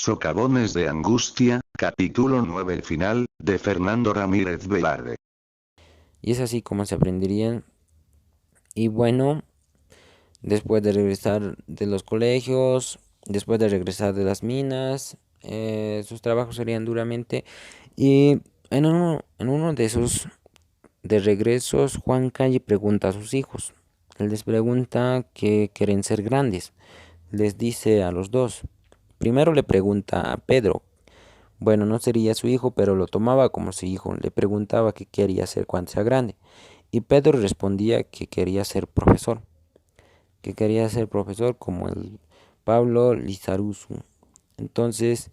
Socavones de angustia, capítulo 9 final, de Fernando Ramírez Velarde. Y es así como se aprenderían. Y bueno, después de regresar de los colegios, después de regresar de las minas, sus trabajos serían duramente. Y en uno de esos de regresos, Juan Calle pregunta a sus hijos. Él les pregunta que quieren ser grandes. Les dice a los dos. Primero le pregunta a Pedro. Bueno, no sería su hijo, pero lo tomaba como su hijo. Le preguntaba qué quería hacer cuando sea grande. Y Pedro respondía que quería ser profesor. Que quería ser profesor como el Pablo Lizaruzu. Entonces,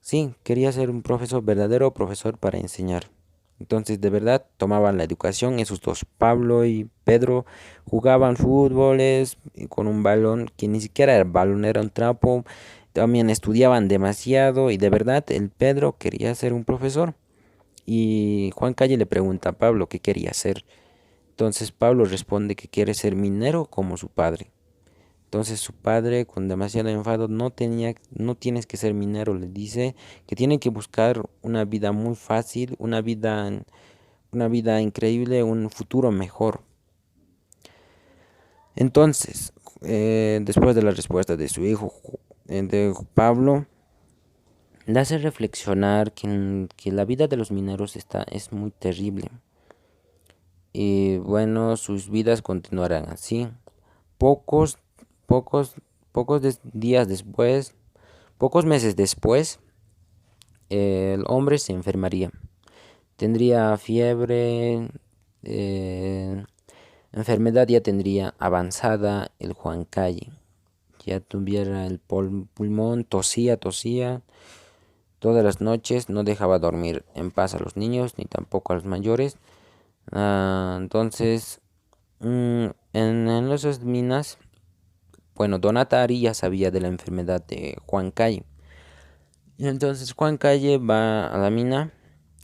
sí, quería ser un profesor, verdadero profesor para enseñar. Entonces, de verdad, tomaban la educación. Esos dos, Pablo y Pedro, jugaban fútboles con un balón que ni siquiera era balón, era un trapo. También estudiaban demasiado y de verdad el Pedro quería ser un profesor. Y Juan Calle le pregunta a Pablo qué quería ser. Entonces Pablo responde que quiere ser minero como su padre. Entonces su padre, con demasiado enfado, no tienes que ser minero, le dice que tiene que buscar una vida muy fácil, una vida increíble, un futuro mejor. Entonces, después de la respuesta de su hijo, de Pablo, le hace reflexionar que la vida de los mineros es muy terrible. Y bueno, sus vidas continuarán así. Pocos, pocos, días después, pocos meses después, el hombre se enfermaría. Tendría fiebre, enfermedad ya tendría avanzada el Juan Calle. Ya tuviera el pulmón, tosía. Todas las noches no dejaba dormir en paz a los niños ni tampoco a los mayores. Entonces, en esas minas, bueno, Donatari ya sabía de la enfermedad de Juan Calle. Y entonces Juan Calle va a la mina,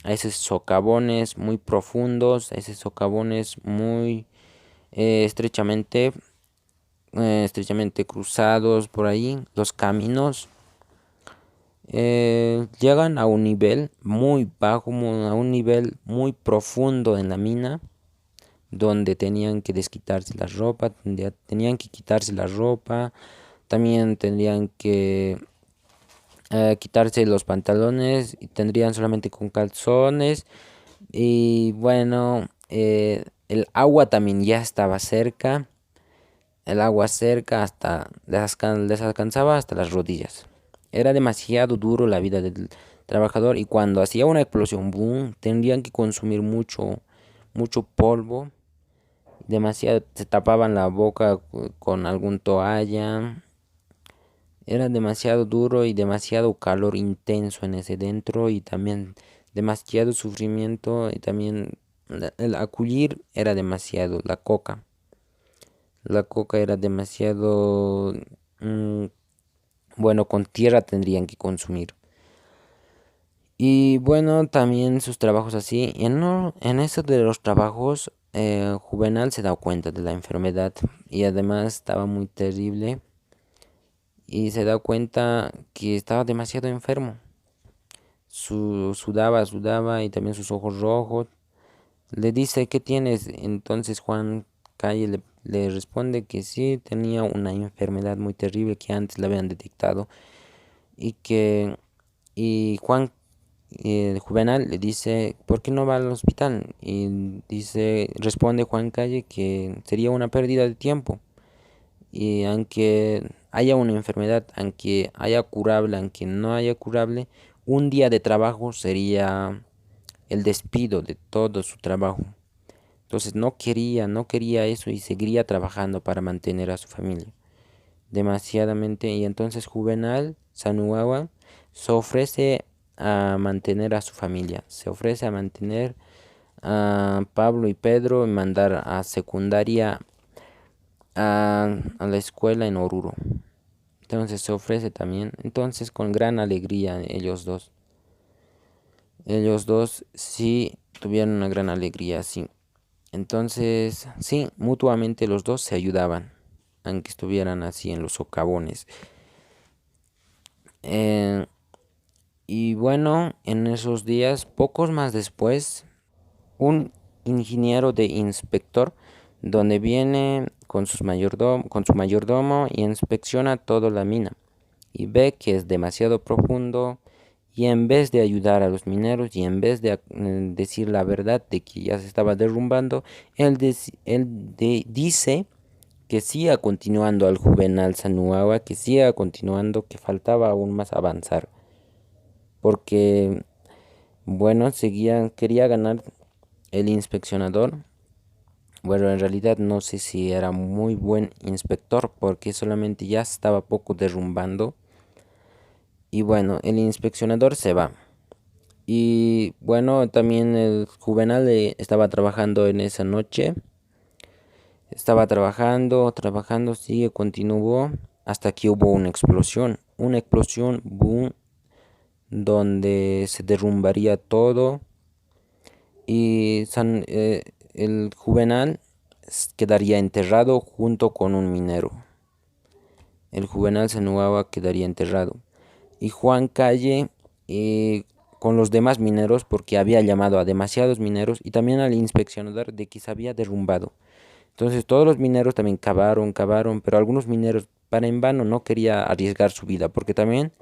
a esos socavones muy profundos, a esos socavones muy estrechamente cruzados por ahí, los caminos. Llegan a un nivel muy bajo, a un nivel muy profundo en la mina, donde tenían que desquitarse la ropa, tenían que quitarse la ropa, también tendrían que quitarse los pantalones y tendrían solamente con calzones. Y bueno, el agua también ya estaba cerca, el agua cerca hasta les alcanzaba hasta las rodillas. Era demasiado duro la vida del trabajador y cuando hacía una explosión, boom, tendrían que consumir mucho polvo. Demasiado, se tapaban la boca con algún toalla. Era demasiado duro y demasiado calor intenso en ese dentro y también demasiado sufrimiento y también el acullir era demasiado, la coca. La coca era demasiado, mm, bueno, con tierra tendrían que consumir. Y bueno, también sus trabajos así. En eso de los trabajos, Juvenal se da cuenta de la enfermedad y además estaba muy terrible y se da cuenta que estaba demasiado enfermo. Sudaba y también sus ojos rojos. Le dice, ¿qué tienes? Entonces Juan Calle le responde que sí, tenía una enfermedad muy terrible que antes le habían detectado y que y Juan Juvenal le dice, ¿por qué no va al hospital? Y responde Juan Calle que sería una pérdida de tiempo. Y aunque haya una enfermedad, aunque haya curable, aunque no haya curable, un día de trabajo sería el despido de todo su trabajo. Entonces no quería eso y seguiría trabajando para mantener a su familia. Demasiadamente. Y entonces Juvenal Sanuawa se ofrece a mantener a su familia. Se ofrece a mantener a Pablo y Pedro y mandar a secundaria a la escuela en Oruro. Entonces se ofrece también. Entonces con gran alegría ellos dos. Ellos dos sí tuvieron una gran alegría, sí. Entonces, sí, mutuamente los dos se ayudaban, aunque estuvieran así en los socavones. Y bueno, en esos días, pocos más después, un ingeniero de inspector, donde viene con su mayordomo y inspecciona toda la mina y ve que es demasiado profundo y en vez de ayudar a los mineros y en vez de decir la verdad de que ya se estaba derrumbando, dice que siga continuando al Juvenal Sanuawa, que siga continuando, que faltaba aún más avanzar, porque bueno, quería ganar el inspeccionador. Bueno, en realidad no sé si era muy buen inspector porque solamente ya estaba poco derrumbando. Y bueno, el inspeccionador se va. Y bueno, también el Juvenal estaba trabajando en esa noche. Estaba trabajando, sigue, continuó hasta que hubo una explosión. Una explosión, boom, donde se derrumbaría todo. Y el Juvenal quedaría enterrado junto con un minero. El Juvenal Sanuawa quedaría enterrado. Y Juan Calle con los demás mineros, porque había llamado a demasiados mineros y también al inspeccionador de que se había derrumbado. Entonces todos los mineros también cavaron, pero algunos mineros para en vano no quería arriesgar su vida, porque también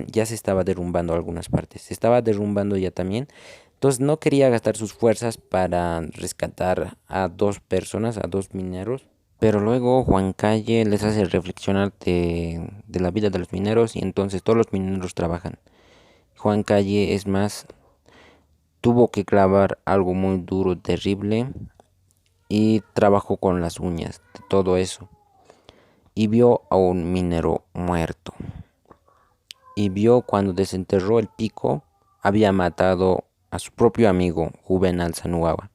ya se estaba derrumbando algunas partes, se estaba derrumbando ya también. Entonces no quería gastar sus fuerzas para rescatar a dos personas, a dos mineros. Pero luego Juan Calle les hace reflexionar de la vida de los mineros y entonces todos los mineros trabajan. Juan Calle, es más, tuvo que clavar algo muy duro, terrible, y trabajó con las uñas de todo eso. Y vio a un minero muerto. Y vio cuando desenterró el pico, había matado a su propio amigo Juvenal Sanuawa.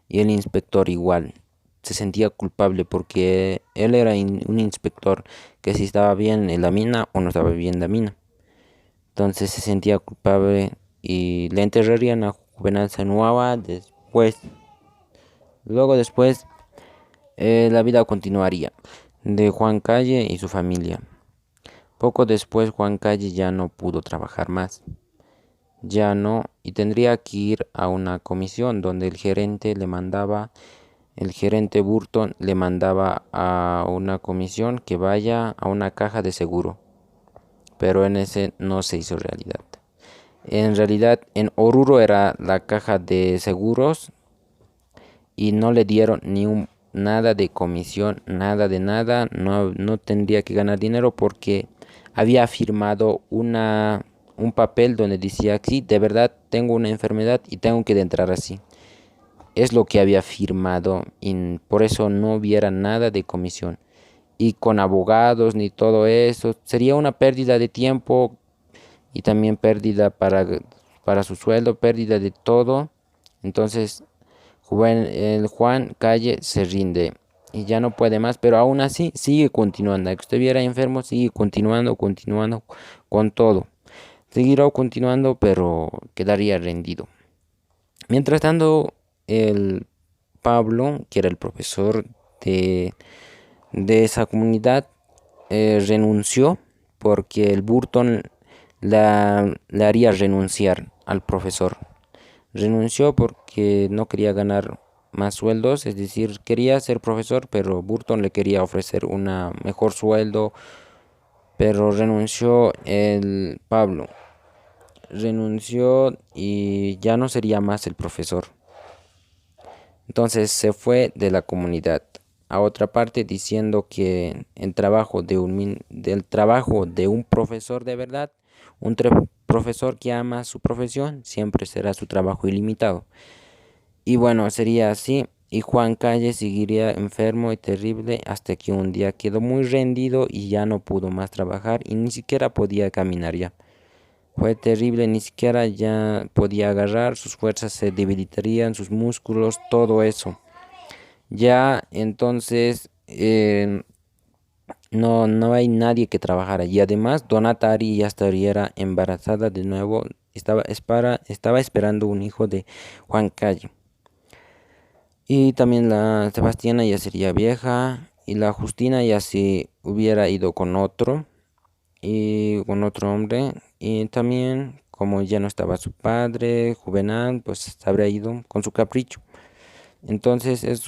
Y el inspector igual se sentía culpable porque él era un inspector que si estaba bien en la mina o no estaba bien en la mina. Entonces se sentía culpable y le enterrarían a Juvenal Sanuawa después. Luego después la vida continuaría de Juan Calle y su familia. Poco después Juan Calle ya no pudo trabajar más. Ya no, y tendría que ir a una comisión donde el gerente Burton le mandaba a una comisión que vaya a una caja de seguro. Pero en ese no se hizo realidad. En realidad en Oruro era la caja de seguros y no le dieron nada de comisión, nada de nada, no tendría que ganar dinero porque había firmado un papel donde decía, sí, de verdad tengo una enfermedad y tengo que entrar así. Es lo que había firmado y por eso no hubiera nada de comisión. Y con abogados ni todo eso, sería una pérdida de tiempo y también pérdida para su sueldo, pérdida de todo. Entonces el Juan Calle se rinde y ya no puede más, pero aún así sigue continuando. Que estuviera enfermo, sigue continuando con todo. Seguirá continuando, pero quedaría rendido. Mientras tanto, el Pablo, que era el profesor de esa comunidad, renunció porque el Burton le haría renunciar al profesor. Renunció porque no quería ganar más sueldos, es decir, quería ser profesor, pero Burton le quería ofrecer una mejor sueldo, pero renunció el Pablo. Renunció y ya no sería más el profesor. Entonces se fue de la comunidad a otra parte diciendo que del trabajo de un profesor de verdad, profesor que ama su profesión, siempre será su trabajo ilimitado. Y bueno, sería así. Y Juan Calle seguiría enfermo y terrible hasta que un día quedó muy rendido y ya no pudo más trabajar y ni siquiera podía caminar ya. Fue terrible, ni siquiera ya podía agarrar, sus fuerzas se debilitarían, sus músculos, todo eso. Ya entonces no hay nadie que trabajara. Y además Donatari ya estaría embarazada de nuevo, estaba esperando un hijo de Juan Calle. Y también la Sebastiana ya sería vieja y la Justina ya se hubiera ido con otro. y con otro hombre. Y también, como ya no estaba su padre, Juvenal, pues se habría ido con su capricho. Entonces esas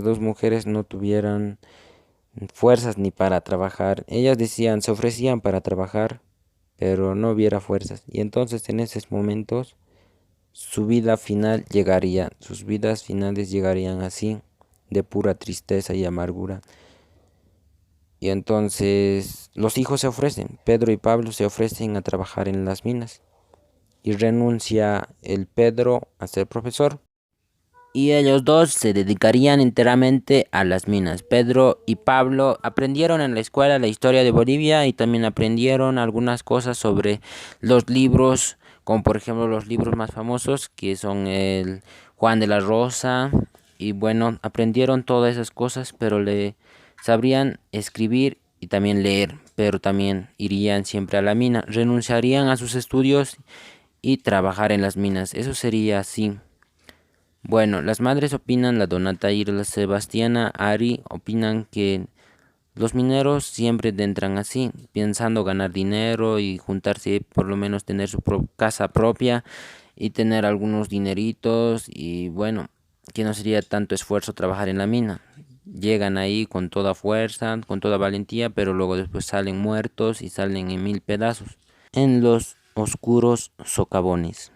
dos mujeres no tuvieran fuerzas ni para trabajar. Ellas decían, se ofrecían para trabajar, pero no hubiera fuerzas. Y entonces en esos momentos su vida final llegaría, sus vidas finales llegarían así, de pura tristeza y amargura. Y entonces los hijos se ofrecen, Pedro y Pablo se ofrecen a trabajar en las minas. Y renuncia el Pedro a ser profesor. Y ellos dos se dedicarían enteramente a las minas. Pedro y Pablo aprendieron en la escuela la historia de Bolivia y también aprendieron algunas cosas sobre los libros, como por ejemplo los libros más famosos que son el Juan de la Rosa. Y bueno, aprendieron todas esas cosas, pero le sabrían escribir y también leer, pero también irían siempre a la mina. Renunciarían a sus estudios y trabajar en las minas. Eso sería así. Bueno, las madres opinan, la Donata y la Sebastiana Ari opinan que los mineros siempre entran así, pensando ganar dinero y juntarse, por lo menos tener su casa propia y tener algunos dineritos y bueno, que no sería tanto esfuerzo trabajar en la mina. Llegan ahí con toda fuerza, con toda valentía, pero luego después salen muertos y salen en mil pedazos en los oscuros socavones.